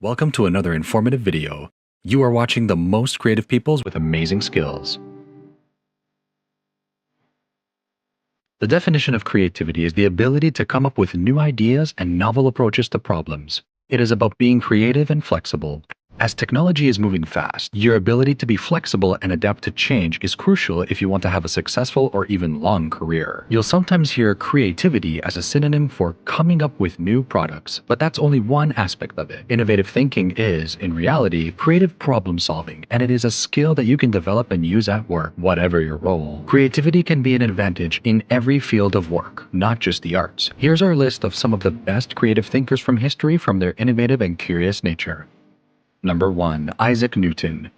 Welcome to another informative video. You are watching the most creative peoples with amazing skills. The definition of creativity is the ability to come up with new ideas and novel approaches to problems. It is about being creative and flexible. As technology is moving fast, your ability to be flexible and adapt to change is crucial if you want to have a successful or even long career. You'll sometimes hear creativity as a synonym for coming up with new products, but that's only one aspect of it. Innovative thinking is, in reality, creative problem solving, and it is a skill that you can develop and use at work, whatever your role. Creativity can be an advantage in every field of work, not just the arts. Here's our list of some of the best creative thinkers from history from their innovative and curious nature. Number 1. Isaac Newton.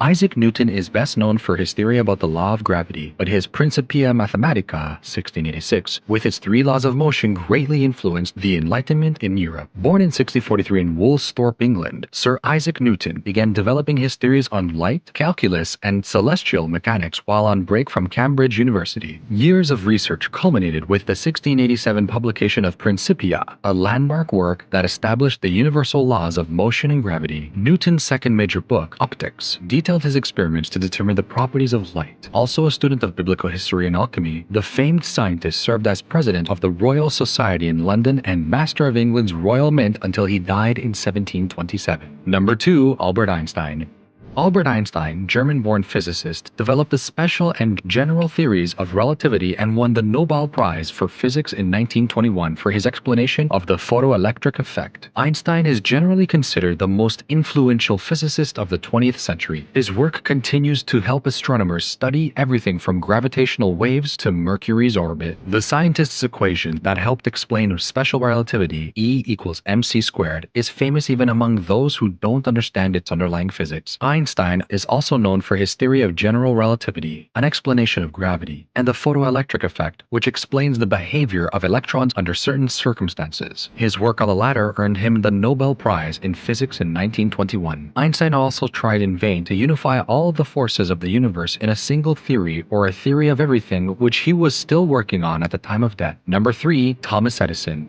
Isaac Newton is best known for his theory about the law of gravity, but his Principia Mathematica, 1686, with its 3 laws of motion greatly influenced the Enlightenment in Europe. Born in 1643 in Woolsthorpe, England, Sir Isaac Newton began developing his theories on light, calculus, and celestial mechanics while on break from Cambridge University. Years of research culminated with the 1687 publication of Principia, a landmark work that established the universal laws of motion and gravity. Newton's second major book, Optics, detailed his experiments to determine the properties of light. Also a student of biblical history and alchemy, the famed scientist served as president of the Royal Society in London and master of England's Royal Mint until he died in 1727. Number 2. Albert Einstein. Albert Einstein, German-born physicist, developed the special and general theories of relativity and won the Nobel Prize for Physics in 1921 for his explanation of the photoelectric effect. Einstein is generally considered the most influential physicist of the 20th century. His work continues to help astronomers study everything from gravitational waves to Mercury's orbit. The scientist's equation that helped explain special relativity, E equals mc squared, is famous even among those who don't understand its underlying physics. Einstein is also known for his theory of general relativity, an explanation of gravity, and the photoelectric effect, which explains the behavior of electrons under certain circumstances. His work on the latter earned him the Nobel Prize in Physics in 1921. Einstein also tried in vain to unify all the forces of the universe in a single theory or a theory of everything, which he was still working on at the time of death. Number 3. Thomas Edison.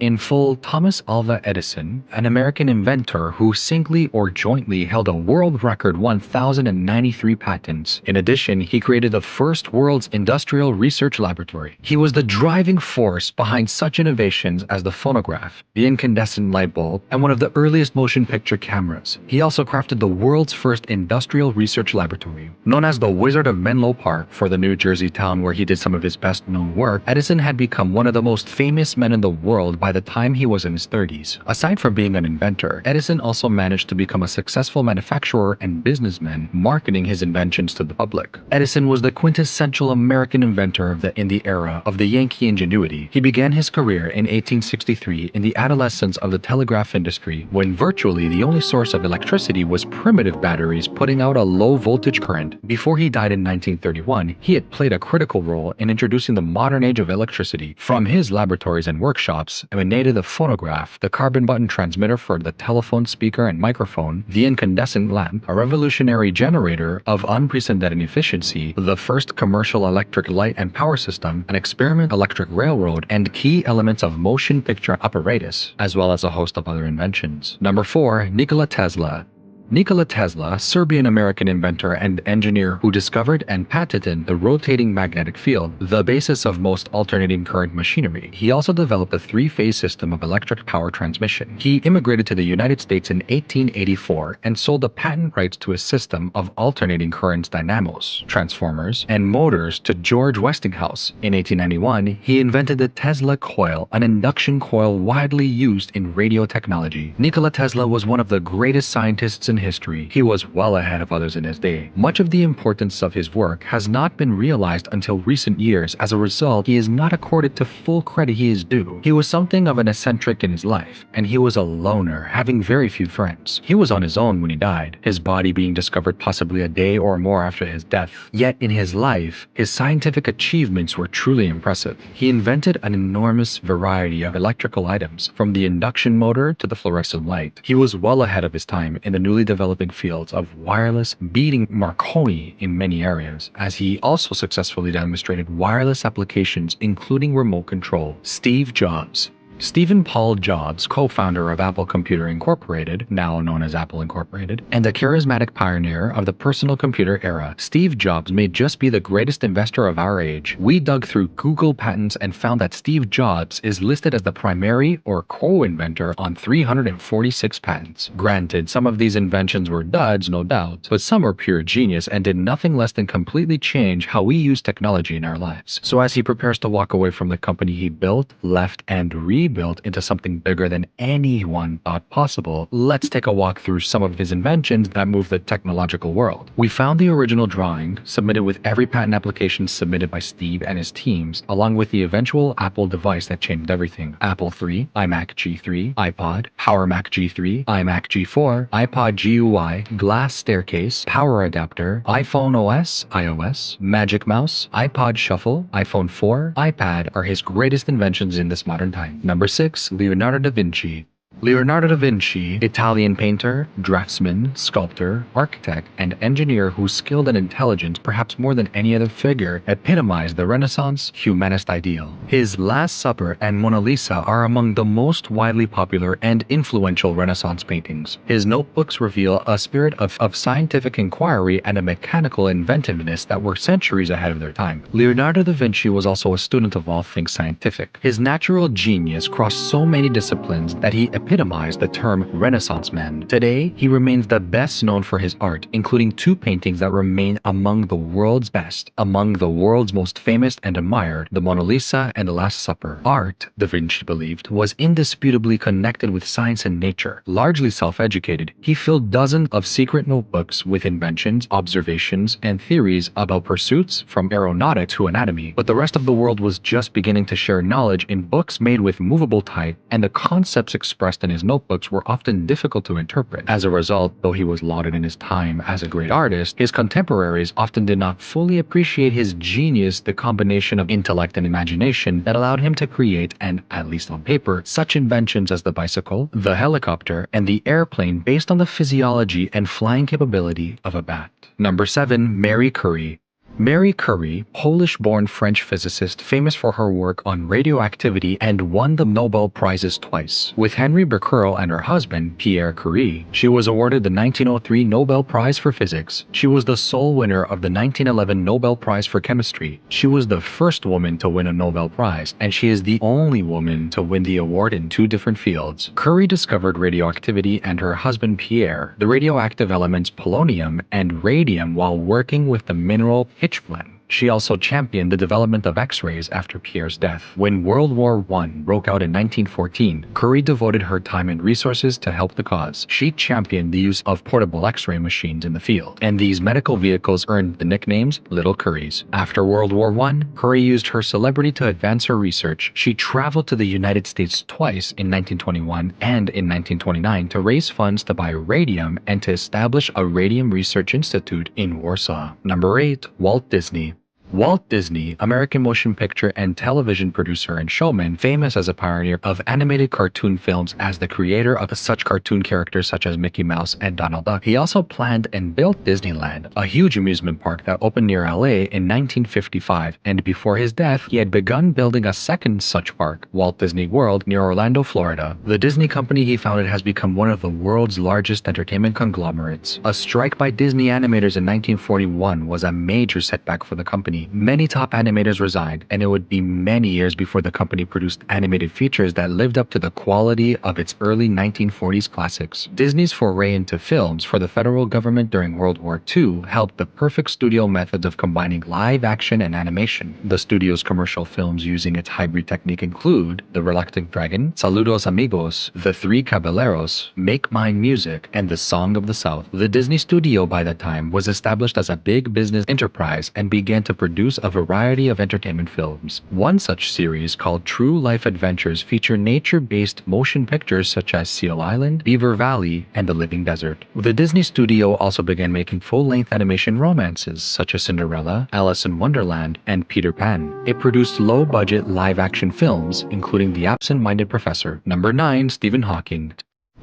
In full, Thomas Alva Edison, an American inventor who singly or jointly held a world record 1,093 patents. In addition, he created the first world's industrial research laboratory. He was the driving force behind such innovations as the phonograph, the incandescent light bulb, and one of the earliest motion picture cameras. He also crafted the world's first industrial research laboratory. Known as the Wizard of Menlo Park for the New Jersey town where he did some of his best-known work, Edison had become one of the most famous men in the world by the time he was in his 30s. Aside from being an inventor, Edison also managed to become a successful manufacturer and businessman, marketing his inventions to the public. Edison was the quintessential American inventor in the era of the Yankee ingenuity. He began his career in 1863 in the adolescence of the telegraph industry, when virtually the only source of electricity was primitive batteries putting out a low-voltage current. Before he died in 1931, he had played a critical role in introducing the modern age of electricity. From his laboratories and workshops emanated the phonograph, the carbon button transmitter for the telephone speaker and microphone, the incandescent lamp, a revolutionary generator of unprecedented efficiency, the first commercial electric light and power system, an experiment electric railroad, and key elements of motion picture apparatus, as well as a host of other inventions. Number 4. Nikola Tesla. Nikola Tesla, Serbian-American inventor and engineer who discovered and patented the rotating magnetic field, the basis of most alternating current machinery. He also developed a 3-phase system of electric power transmission. He immigrated to the United States in 1884 and sold the patent rights to a system of alternating current dynamos, transformers, and motors to George Westinghouse. In 1891, he invented the Tesla coil, an induction coil widely used in radio technology. Nikola Tesla was one of the greatest scientists in history. He was well ahead of others in his day. Much of the importance of his work has not been realized until recent years. As a result, he is not accorded the full credit he is due. He was something of an eccentric in his life, and he was a loner, having very few friends. He was on his own when he died, his body being discovered possibly a day or more after his death. Yet in his life, his scientific achievements were truly impressive. He invented an enormous variety of electrical items, from the induction motor to the fluorescent light. He was well ahead of his time in the newly developing fields of wireless, beating Marconi in many areas, as he also successfully demonstrated wireless applications including remote control. Steve Jobs. Stephen Paul Jobs, co-founder of Apple Computer Incorporated, now known as Apple Incorporated, and a charismatic pioneer of the personal computer era, Steve Jobs may just be the greatest investor of our age. We dug through Google patents and found that Steve Jobs is listed as the primary or co-inventor on 346 patents. Granted, some of these inventions were duds, no doubt, but some were pure genius and did nothing less than completely change how we use technology in our lives. So as he prepares to walk away from the company he built, left, and rebuilt into something bigger than anyone thought possible, let's take a walk through some of his inventions that moved the technological world. We found the original drawing, submitted with every patent application submitted by Steve and his teams, along with the eventual Apple device that changed everything. Apple III, iMac G3, iPod, Power Mac G3, iMac G4, iPod GUI, glass staircase, power adapter, iPhone OS, iOS, Magic Mouse, iPod Shuffle, iPhone 4, iPad are his greatest inventions in this modern time. Number 6. Leonardo da Vinci. Leonardo da Vinci, Italian painter, draftsman, sculptor, architect, and engineer whose skill and intelligence, perhaps more than any other figure, epitomized the Renaissance humanist ideal. His Last Supper and Mona Lisa are among the most widely popular and influential Renaissance paintings. His notebooks reveal a spirit of scientific inquiry and a mechanical inventiveness that were centuries ahead of their time. Leonardo da Vinci was also a student of all things scientific. His natural genius crossed so many disciplines that he epitomized the term Renaissance man. Today, he remains the best known for his art, including two paintings that remain among the world's best, among the world's most famous and admired, the Mona Lisa and the Last Supper. Art, Da Vinci believed, was indisputably connected with science and nature. Largely self-educated, he filled dozens of secret notebooks with inventions, observations, and theories about pursuits from aeronautics to anatomy. But the rest of the world was just beginning to share knowledge in books made with movable type, and the concepts expressed in his notebooks were often difficult to interpret. As a result, though he was lauded in his time as a great artist, his contemporaries often did not fully appreciate his genius, the combination of intellect and imagination that allowed him to create, and at least on paper, such inventions as the bicycle, the helicopter, and the airplane based on the physiology and flying capability of a bat. Number 7. Marie Curie. Marie Curie, Polish-born French physicist famous for her work on radioactivity and won the Nobel Prizes twice. With Henri Becquerel and her husband, Pierre Curie, she was awarded the 1903 Nobel Prize for Physics. She was the sole winner of the 1911 Nobel Prize for Chemistry. She was the first woman to win a Nobel Prize, and she is the only woman to win the award in two different fields. Curie discovered radioactivity and her husband Pierre, the radioactive elements polonium and radium while working with the mineral pitchblende. She also championed the development of X-rays after Pierre's death. When World War I broke out in 1914, Curie devoted her time and resources to help the cause. She championed the use of portable X-ray machines in the field, and these medical vehicles earned the nicknames Little Curies. After World War I, Curie used her celebrity to advance her research. She traveled to the United States twice in 1921 and in 1929 to raise funds to buy radium and to establish a Radium Research Institute in Warsaw. Number 8. Walt Disney. Walt Disney, American motion picture and television producer and showman, famous as a pioneer of animated cartoon films as the creator of such cartoon characters such as Mickey Mouse and Donald Duck. He also planned and built Disneyland, a huge amusement park that opened near LA in 1955, and before his death, he had begun building a second such park, Walt Disney World, near Orlando, Florida. The Disney company he founded has become one of the world's largest entertainment conglomerates. A strike by Disney animators in 1941 was a major setback for the company. Many top animators resigned, and it would be many years before the company produced animated features that lived up to the quality of its early 1940s classics. Disney's foray into films for the federal government during World War II helped the perfect studio methods of combining live action and animation. The studio's commercial films using its hybrid technique include The Reluctant Dragon, Saludos Amigos, The Three Caballeros, Make Mine Music, and The Song of the South. The Disney studio by that time was established as a big business enterprise and began to produce a variety of entertainment films. One such series, called True Life Adventures, feature nature-based motion pictures such as Seal Island, Beaver Valley, and The Living Desert. The Disney studio also began making full-length animation romances such as Cinderella, Alice in Wonderland, and Peter Pan. It produced low-budget live-action films, including The Absent-Minded Professor. Number 9. Stephen Hawking.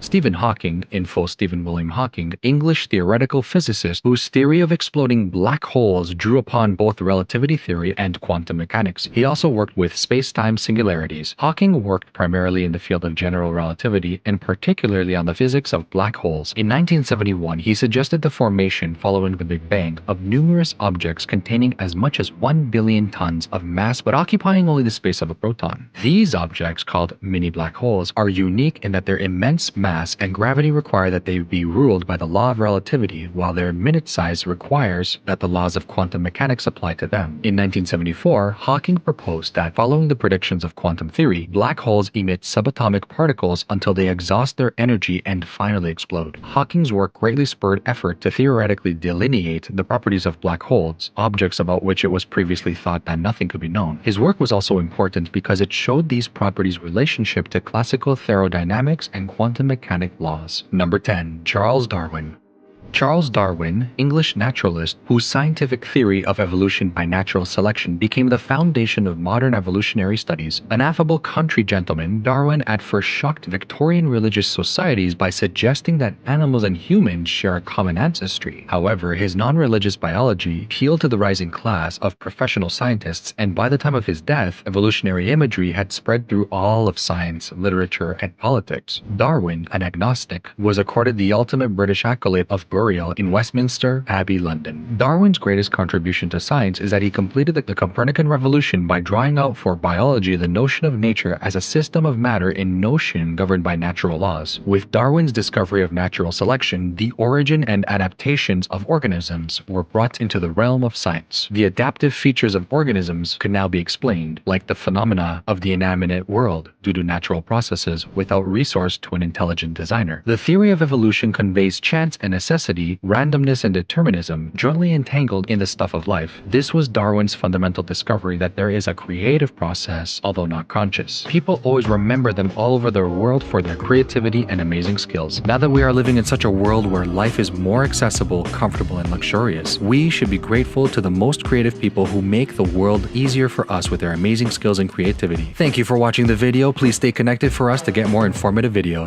Stephen Hawking, info Stephen William Hawking, English theoretical physicist whose theory of exploding black holes drew upon both relativity theory and quantum mechanics. He also worked with space-time singularities. Hawking worked primarily in the field of general relativity and particularly on the physics of black holes. In 1971, he suggested the formation following the Big Bang of numerous objects containing as much as 1 billion tons of mass but occupying only the space of a proton. These objects, called mini black holes, are unique in that their immense mass and gravity require that they be ruled by the law of relativity, while their minute size requires that the laws of quantum mechanics apply to them. In 1974, Hawking proposed that, following the predictions of quantum theory, black holes emit subatomic particles until they exhaust their energy and finally explode. Hawking's work greatly spurred effort to theoretically delineate the properties of black holes, objects about which it was previously thought that nothing could be known. His work was also important because it showed these properties' relationship to classical thermodynamics and quantum mechanics laws. Number 10. Charles Darwin. Charles Darwin, English naturalist whose scientific theory of evolution by natural selection became the foundation of modern evolutionary studies. An affable country gentleman, Darwin at first shocked Victorian religious societies by suggesting that animals and humans share a common ancestry. However, his non-religious biology appealed to the rising class of professional scientists, and by the time of his death, evolutionary imagery had spread through all of science, literature, and politics. Darwin, an agnostic, was accorded the ultimate British accolade of burial in Westminster Abbey, London. Darwin's greatest contribution to science is that he completed the Copernican revolution by drawing out for biology the notion of nature as a system of matter in motion governed by natural laws. With Darwin's discovery of natural selection, the origin and adaptations of organisms were brought into the realm of science. The adaptive features of organisms could now be explained, like the phenomena of the inanimate world, due to natural processes without resource to an intelligent designer. The theory of evolution conveys chance and necessity, randomness and determinism, jointly entangled in the stuff of life. This was Darwin's fundamental discovery that there is a creative process, although not conscious. People always remember them all over the world for their creativity and amazing skills. Now that we are living in such a world where life is more accessible, comfortable, and luxurious, we should be grateful to the most creative people who make the world easier for us with their amazing skills and creativity. Thank you for watching the video. Please stay connected for us to get more informative videos.